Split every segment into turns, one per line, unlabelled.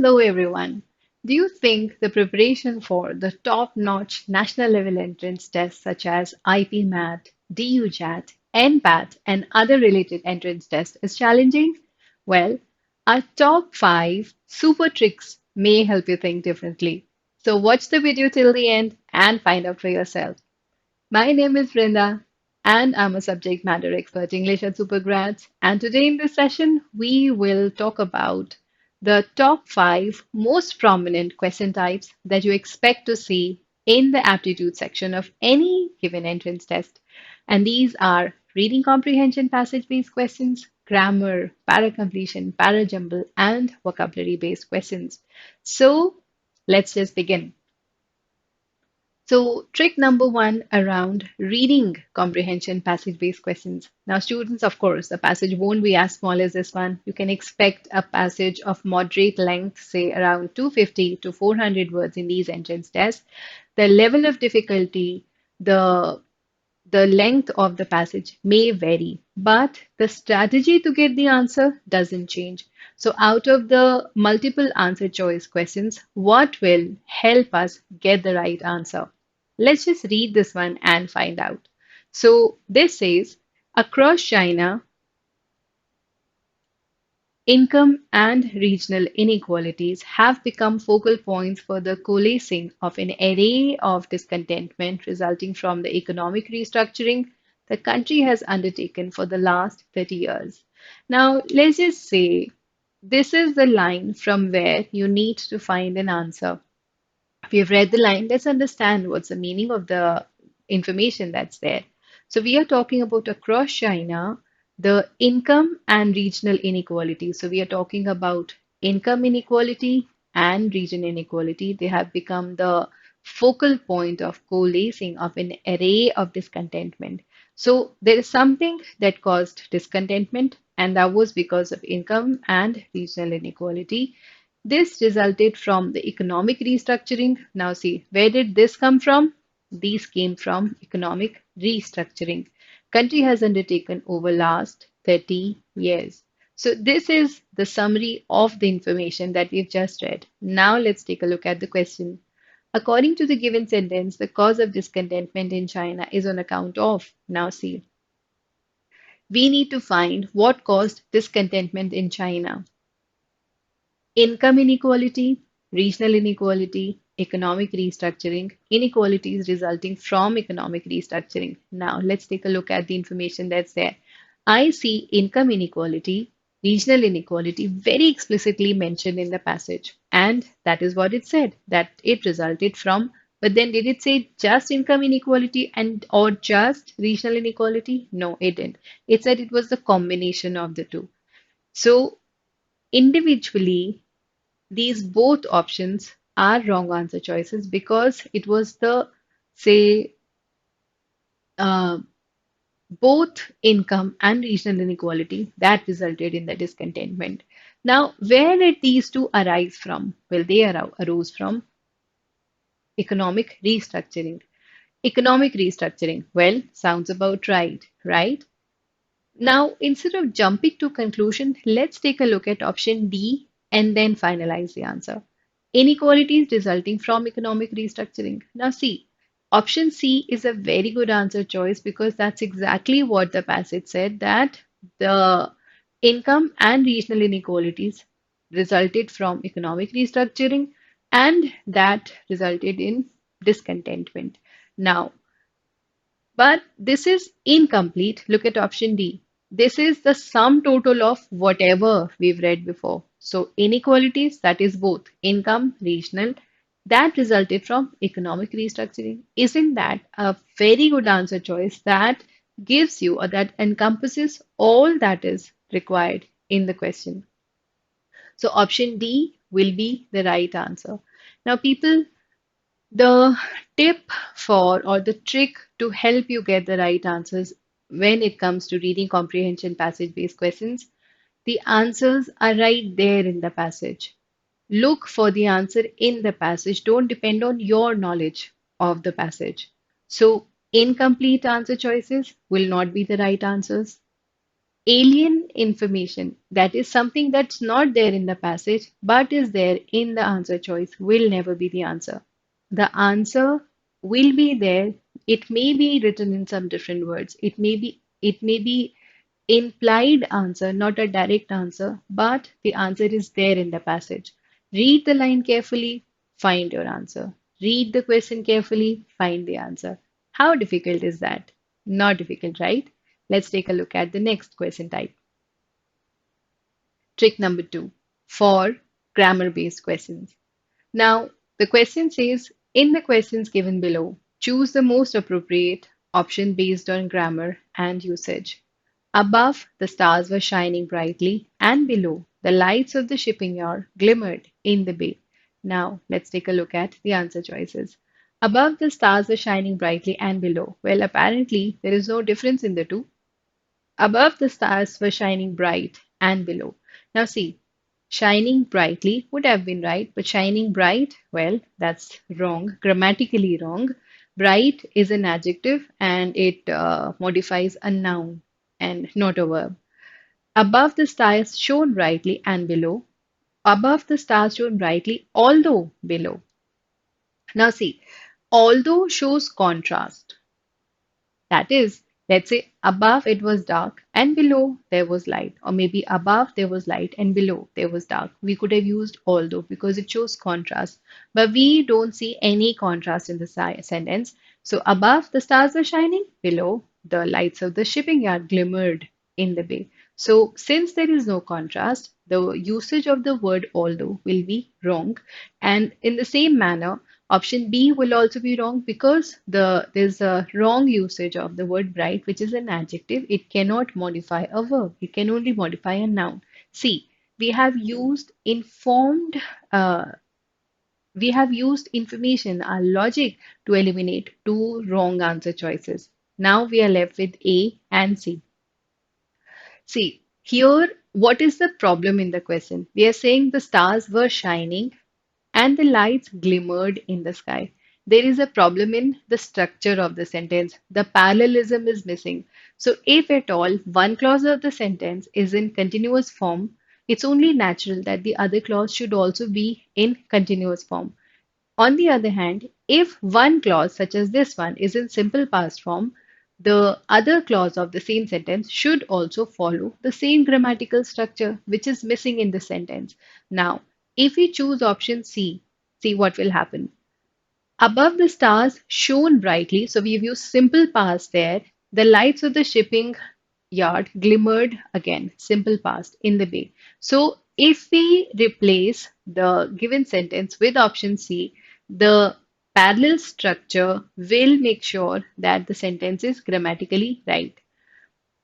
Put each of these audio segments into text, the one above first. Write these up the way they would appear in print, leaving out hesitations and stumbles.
Hello, everyone. Do you think the preparation for the top-notch national level entrance tests such as IPMAT, DUJAT, NPAT, and other related entrance tests is challenging? Well, our top five super tricks may help you think differently. So watch the video till the end and find out for yourself. My name is Brinda, and I'm a subject matter expert English at SuperGrads. And today in this session, we will talk about the top five most prominent question types that you expect to see in the aptitude section of any given entrance test. And these are reading comprehension passage-based questions, grammar, para-completion, para-jumble, and vocabulary-based questions. So let's just begin. So, trick number one around reading comprehension passage-based questions. Now, students, of course, the passage won't be as small as this one. You can expect a passage of moderate length, say around 250 to 400 words in these entrance tests. The level of difficulty, the the length of the passage may vary, but the strategy to get the answer doesn't change. So, out of the multiple answer choice questions, what will help us get the right answer? Let's just read this one and find out. So, this says across China, income and regional inequalities have become focal points for the coalescing of an array of discontentment resulting from the economic restructuring the country has undertaken for the last 30 years. Now, let's just say this is the line from where you need to find an answer. If you've read the line, let's understand what's the meaning of the information that's there. So we are talking about across China, the income and regional inequality. So we are talking about income inequality and region inequality. They have become the focal point of coalescing of an array of discontentment. So there is something that caused discontentment, and that was because of income and regional inequality. This resulted from the economic restructuring. Now, see, where did this come from? These came from economic restructuring. Country has undertaken over last 30 years. So this is the summary of the information that we've just read. Now let's take a look at the question. According to the given sentence, the cause of discontentment in China is on account of. Now see, we need to find what caused discontentment in China. Income inequality, regional inequality, economic restructuring, inequalities resulting from economic restructuring. Now, let's take a look at the information that's there. I see income inequality, regional inequality very explicitly mentioned in the passage. And that is what it said, that it resulted from. But then did it say just income inequality and or just regional inequality? No, it didn't. It said it was the combination of the two. So individually, these both options are wrong answer choices because it was the, say, uh, both income and regional inequality that resulted in the discontentment. Now, where did these two arise from? Well, they arose from economic restructuring. Economic restructuring, well, sounds about right, right? Now, instead of jumping to conclusion, let's take a look at option D and then finalize the answer. Inequalities resulting from economic restructuring. Now, see, option C is a very good answer choice because that's exactly what the passage said, that the income and regional inequalities resulted from economic restructuring and that resulted in discontentment. Now, but this is incomplete. Look at option D. This is the sum total of whatever we've read before. So inequalities, that is both income, regional, that resulted from economic restructuring. Isn't that a very good answer choice that gives you or that encompasses all that is required in the question? So option D will be the right answer. Now, people, the tip for or the trick to help you get the right answers when it comes to reading comprehension passage based questions, the answers are right there in the passage. Look for the answer in the passage. Don't depend on your knowledge of the passage. So, incomplete answer choices will not be the right answers. Alien information, that is something that's not there in the passage but is there in the answer choice, will never be the answer. The answer will be there. It may be written in some different words. It may be implied answer, not a direct answer, but the answer is there in the passage. Read the line carefully, find your answer. Read the question carefully, find the answer. How difficult is that? Not difficult, right? Let's take a look at the next question type. Trick number two for grammar based questions. Now, the question says, in the questions given below, choose the most appropriate option based on grammar and usage. Above, the stars were shining brightly, and below, the lights of the shipping yard glimmered in the bay. Now, let's take a look at the answer choices. Above, the stars were shining brightly, and below. Well, apparently, there is no difference in the two. Above, the stars were shining bright, and below. Now, see, shining brightly would have been right, but shining bright, well, that's wrong, grammatically wrong. Bright is an adjective and it modifies a noun and not a verb. Above the stars shone brightly and below. Above the stars shone brightly, although below. Now see, although shows contrast. That is, let's say above it was dark and below there was light, or maybe above there was light and below there was dark. We could have used although because it shows contrast, but we don't see any contrast in the sentence. So above the stars were shining, below the lights of the shipping yard glimmered in the bay. So since there is no contrast, the usage of the word although will be wrong. And in the same manner, option B will also be wrong because there's a wrong usage of the word bright, which is an adjective. It cannot modify a verb. It can only modify a noun. See, we have used informed, uh, we have used information, our logic to eliminate two wrong answer choices. Now we are left with A and C. See, here, what is the problem in the question? We are saying the stars were shining and the lights glimmered in the sky. There is a problem in the structure of the sentence. The parallelism is missing. So, if at all one clause of the sentence is in continuous form, it's only natural that the other clause should also be in continuous form. On the other hand, if one clause, such as this one, is in simple past form, the other clause of the same sentence should also follow the same grammatical structure, which is missing in the sentence. Now, if we choose option C, see what will happen. Above the stars shone brightly, so we've used simple past there. The lights of the shipping yard glimmered again, simple past, in the bay. So if we replace the given sentence with option C, the parallel structure will make sure that the sentence is grammatically right.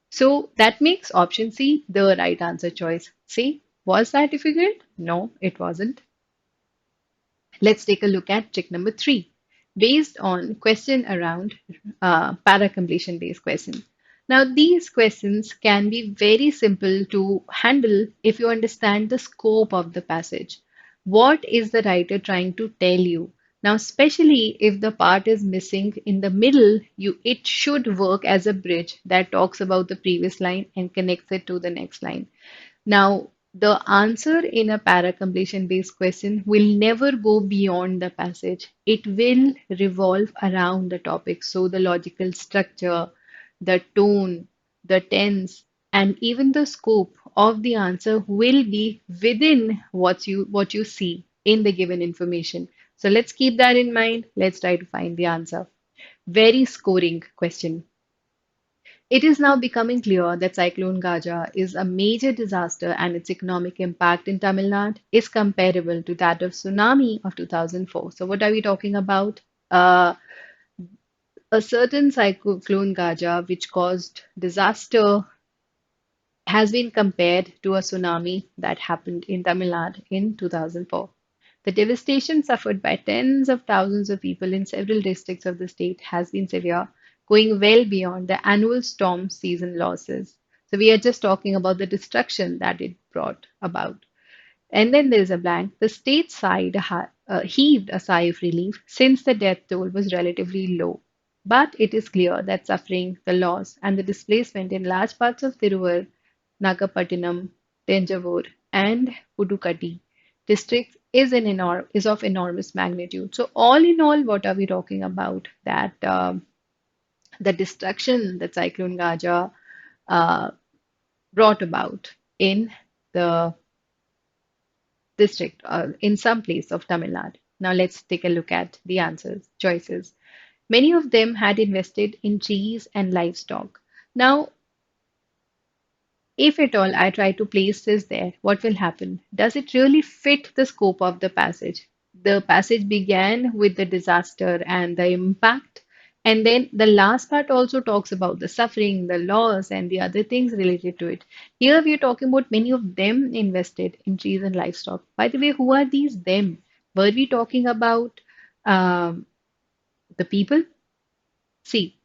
So that makes option C the right answer choice. See, was that difficult? No, it wasn't. Let's take a look at trick number three, based on question around para completion based question. Now, these questions can be very simple to handle if you understand the scope of the passage. What is the writer trying to tell you? Now, especially if the part is missing in the middle, it should work as a bridge that talks about the previous line and connects it to the next line. Now, the answer in a para completion based question will never go beyond the passage. It will revolve around the topic. So, the logical structure, the tone, the tense, and even the scope of the answer will be within what you see in the given information. So, let's keep that in mind. Let's try to find the answer. Very scoring question. It is now becoming clear that Cyclone Gaja is a major disaster and its economic impact in Tamil Nadu is comparable to that of tsunami of 2004. So what are we talking about? A certain Cyclone Gaja which caused disaster has been compared to a tsunami that happened in Tamil Nadu in 2004. The devastation suffered by tens of thousands of people in several districts of the state has been severe, going well beyond the annual storm season losses. So, we are just talking about the destruction that it brought about. And then there's a blank. The state side heaved a sigh of relief since the death toll was relatively low. But it is clear that suffering, the loss, and the displacement in large parts of Tiruvur Nagapattinam, Tanjavur, and Pudukkottai districts is of enormous magnitude. So all in all, what are we talking about? That the destruction that Cyclone Gaja uh, brought about in the district, in some place of Tamil Nadu. Now let's take a look at the answers, choices. Many of them had invested in trees and livestock. Now, if at all I try to place this there, what will happen? Does it really fit the scope of the passage? The passage began with the disaster and the impact, and then the last part also talks about the suffering, the loss, and the other things related to it. Here we are talking about many of them invested in trees and livestock. By the way, who are these them? Were we talking about um, the people? See,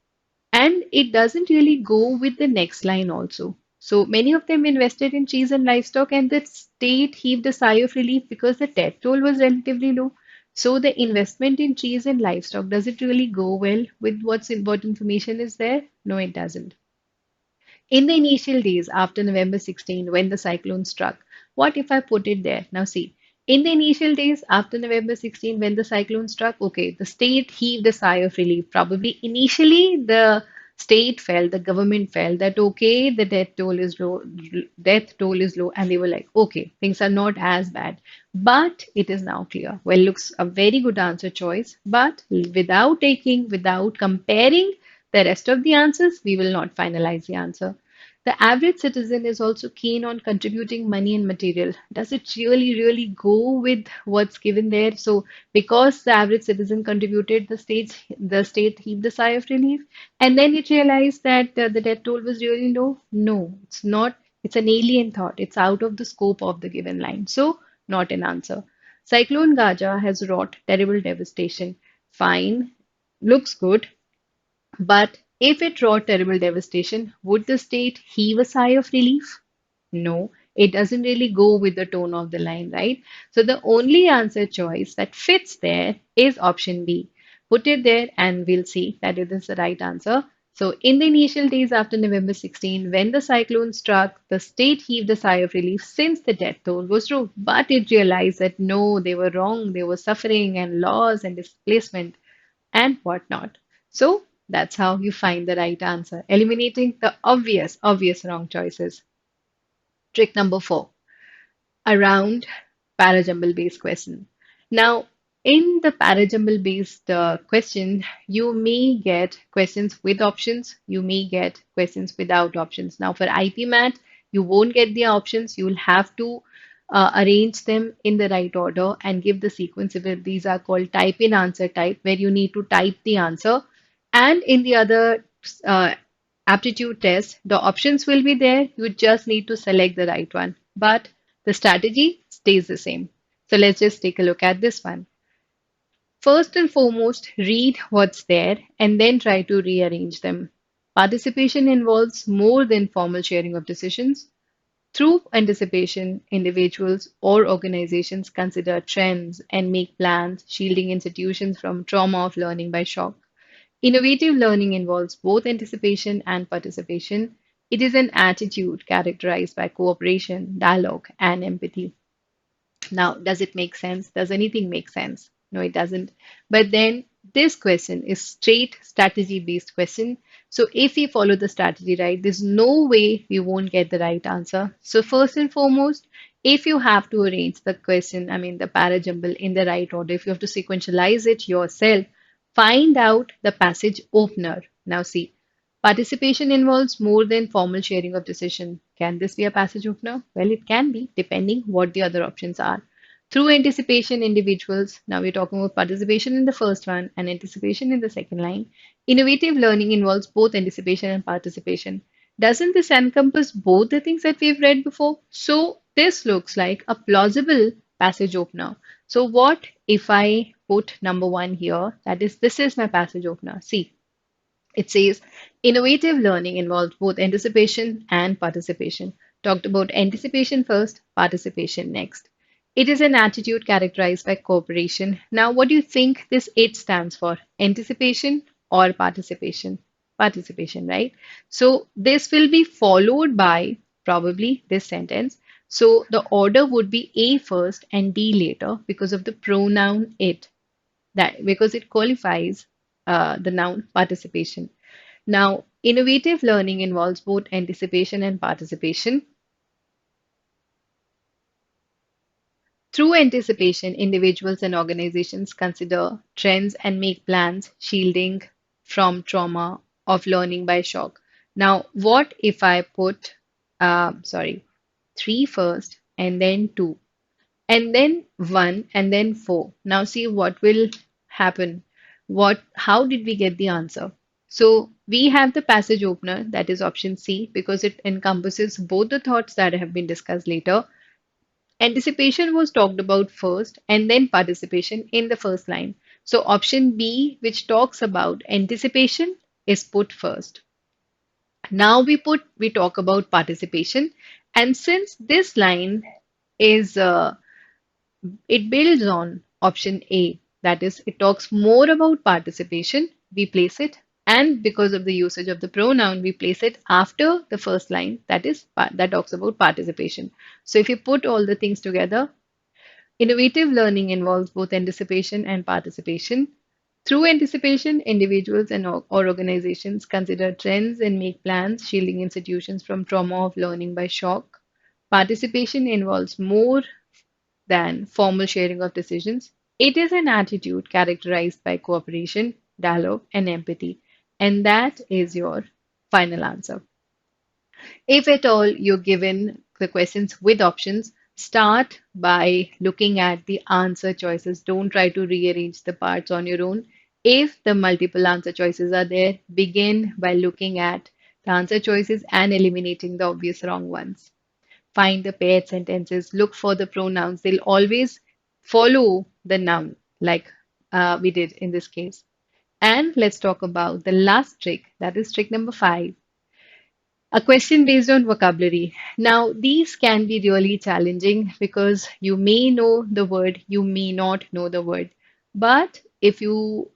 and it doesn't really go with the next line also. So many of them invested in cheese and livestock, and the state heaved a sigh of relief because the death toll was relatively low. So the investment in cheese and livestock, does it really go well with what information is there? No, it doesn't. In the initial days after November 16, when the cyclone struck, what if I put it there? Now, see, in the initial days after November 16, when the cyclone struck, okay, the state heaved a sigh of relief. Probably initially the state felt, the government felt that okay, the death toll is low, and they were like, okay, things are not as bad. But it is now clear. Well, looks a very good answer choice, but without comparing the rest of the answers, we will not finalize the answer. The average citizen is also keen on contributing money and material. Does it really go with what's given there? So, because the average citizen contributed, the state heaved a sigh of relief, and then it realized that the death toll was really low. No, it's not. It's an alien thought. It's out of the scope of the given line. So, not an answer. Cyclone Gaja has wrought terrible devastation. Fine, looks good, but if it wrought terrible devastation, would the state heave a sigh of relief? No, it doesn't really go with the tone of the line, right? So the only answer choice that fits there is option B. Put it there and we'll see that it is the right answer. So in the initial days after November 16, when the cyclone struck, the state heaved a sigh of relief since the death toll was low. But it realized that no, they were wrong. They were suffering and loss and displacement and whatnot. So that's how you find the right answer, eliminating the obvious wrong choices. Trick number 4, around parajumble based question. Now, in the parajumble based question, you may get questions with options, you may get questions without options. Now, for IPMAT, you won't get the options, you will have to arrange them in the right order and give the sequence. These are called type in answer type, where you need to type the answer. And in the other aptitude test, the options will be there. You just need to select the right one. But the strategy stays the same. So let's just take a look at this one. First and foremost, read what's there and then try to rearrange them. Participation involves more than formal sharing of decisions. Through anticipation, individuals or organizations consider trends and make plans, shielding institutions from trauma of learning by shock. Innovative learning involves both anticipation and participation. It is an attitude characterized by cooperation, dialogue, and empathy. Now, does it make sense? Does anything make sense? No, it doesn't. But then this question is straight strategy based question. So if we follow the strategy right, there's no way we won't get the right answer. So first and foremost, if you have to arrange the question, I mean the parajumble in the right order, if you have to sequentialize it yourself, find out the passage opener. Now see, participation involves more than formal sharing of decision. Can this be a passage opener? Well, it can be, depending what the other options are. Through anticipation, individuals, now we're talking about participation in the first one and anticipation in the second line. Innovative learning involves both anticipation and participation. Doesn't this encompass both the things that we've read before? So this looks like a plausible passage opener. So what if I put number one here? That is, this is my passage opener. See, it says innovative learning involves both anticipation and participation. Talked about anticipation first, participation next. It is an attitude characterized by cooperation. Now, what do you think this it stands for? Anticipation or participation? Participation, right? So, this will be followed by probably this sentence. So the order would be A first and D later because of the pronoun it, that because it qualifies the noun participation. Now, innovative learning involves both anticipation and participation. Through anticipation, individuals and organizations consider trends and make plans, shielding from trauma of learning by shock. Now, what if I put, sorry, three first and then two, and then one and then four? Now, see what will happen. How did we get the answer? So, we have the passage opener, that is option C, because it encompasses both the thoughts that have been discussed later. Anticipation was talked about first and then participation in the first line. So option B, which talks about anticipation, is put first. Now we talk about participation, and since this line is it builds on option A, that is, it talks more about participation, we place it, and because of the usage of the pronoun, we place it after the first line, that is that talks about participation. So if you put all the things together, innovative learning involves both anticipation and participation. Through anticipation, individuals or organizations consider trends and make plans, shielding institutions from trauma of learning by shock. Participation involves more than formal sharing of decisions. It is an attitude characterized by cooperation, dialogue, and empathy. And that is your final answer. If at all you're given the questions with options, start by looking at the answer choices. Don't try to rearrange the parts on your own. If the multiple answer choices are there, begin by looking at the answer choices and eliminating the obvious wrong ones. Find the paired sentences, look for the pronouns. They'll always follow the noun, like we did in this case. And let's talk about the last trick, that is trick number 5. A question based on vocabulary. Now, these can be really challenging because you may know the word, you may not know the word. But if you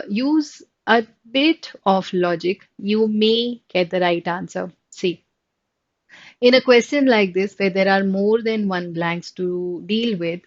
use a bit of logic, you may get the right answer. See, in a question like this, where there are more than one blanks to deal with,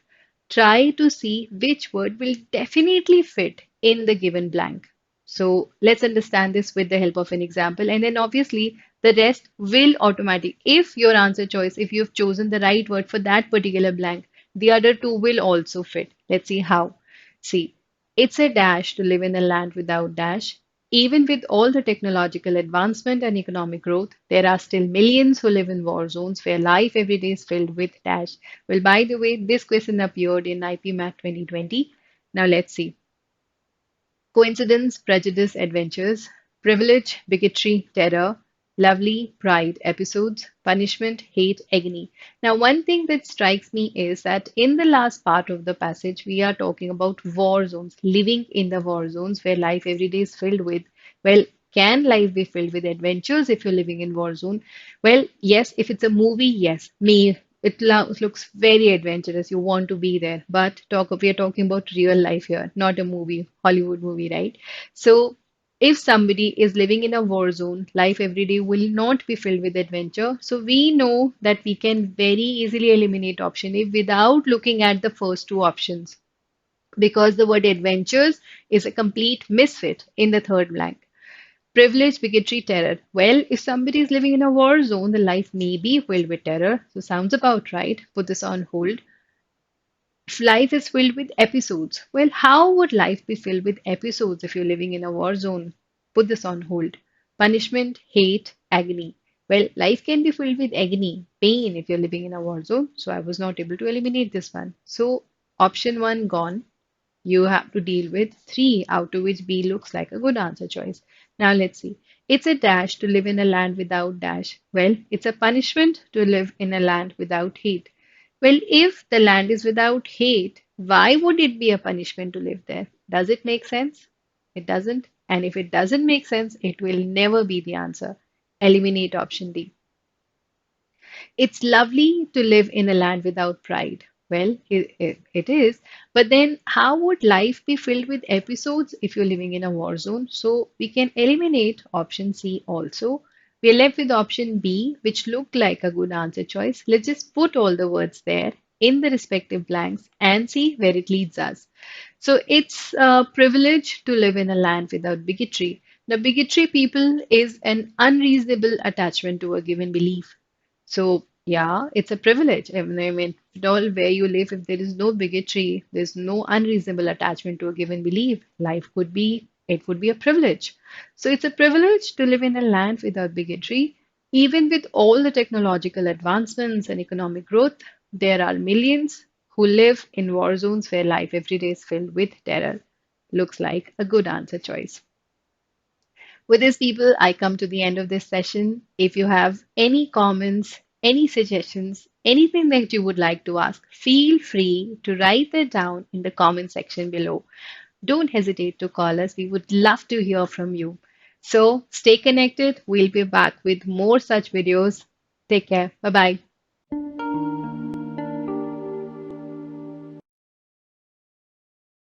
try to see which word will definitely fit in the given blank. So let's understand this with the help of an example, and then obviously the rest will automatic. If your answer choice, if you've chosen the right word for that particular blank, the other two will also fit. Let's see how. See, it's a dash to live in a land without dash. Even with all the technological advancement and economic growth, there are still millions who live in war zones where life every day is filled with dash. Well, by the way, this question appeared in IPMAT 2020. Now let's see. Coincidence, prejudice, adventures, privilege, bigotry, terror, lovely, pride, episodes, punishment, hate, agony. Now, one thing that strikes me is that in the last part of the passage, we are talking about war zones, living in the war zones where life every day is filled with, well, can life be filled with adventures if you're living in war zone? Well, yes, if it's a movie, yes, me. Looks very adventurous. You want to be there, but we are talking about real life here, not a movie, Hollywood movie, right? So, if somebody is living in a war zone, life every day will not be filled with adventure. So we know that we can very easily eliminate option A without looking at the first two options because the word adventures is a complete misfit in the third blank. Privilege, bigotry, terror. Well, if somebody is living in a war zone, the life may be filled with terror. So sounds about right. Put this on hold. If life is filled with episodes, well, how would life be filled with episodes if you're living in a war zone? Put this on hold. Punishment, hate, agony. Well, life can be filled with agony, pain if you're living in a war zone. So I was not able to eliminate this one. So option 1 gone. You have to deal with 3, out of which B looks like a good answer choice. Now let's see. It's a dash to live in a land without dash. Well, it's a punishment to live in a land without hate. Well, if the land is without hate, why would it be a punishment to live there? Does it make sense? It doesn't. And if it doesn't make sense, it will never be the answer. Eliminate option D. It's lovely to live in a land without pride. Well, it is. But then, how would life be filled with episodes if you're living in a war zone? So we can eliminate option C also. We're left with option B, which looked like a good answer choice. Let's just put all the words there in the respective blanks and see where it leads us. So it's a privilege to live in a land without bigotry. The bigotry, people, is an unreasonable attachment to a given belief. So, yeah, it's a privilege. I mean, all where you live, if there is no bigotry, there's no unreasonable attachment to a given belief, life could be, it would be a privilege. So, it's a privilege to live in a land without bigotry. Even with all the technological advancements and economic growth, there are millions who live in war zones where life every day is filled with terror. Looks like a good answer choice. With these people, I come to the end of this session. If you have any comments, any suggestions, anything that you would like to ask, feel free to write it down in the comment section below. Don't hesitate to call us. We would love to hear from you. So stay connected. We'll be back with more such videos. Take care. Bye bye.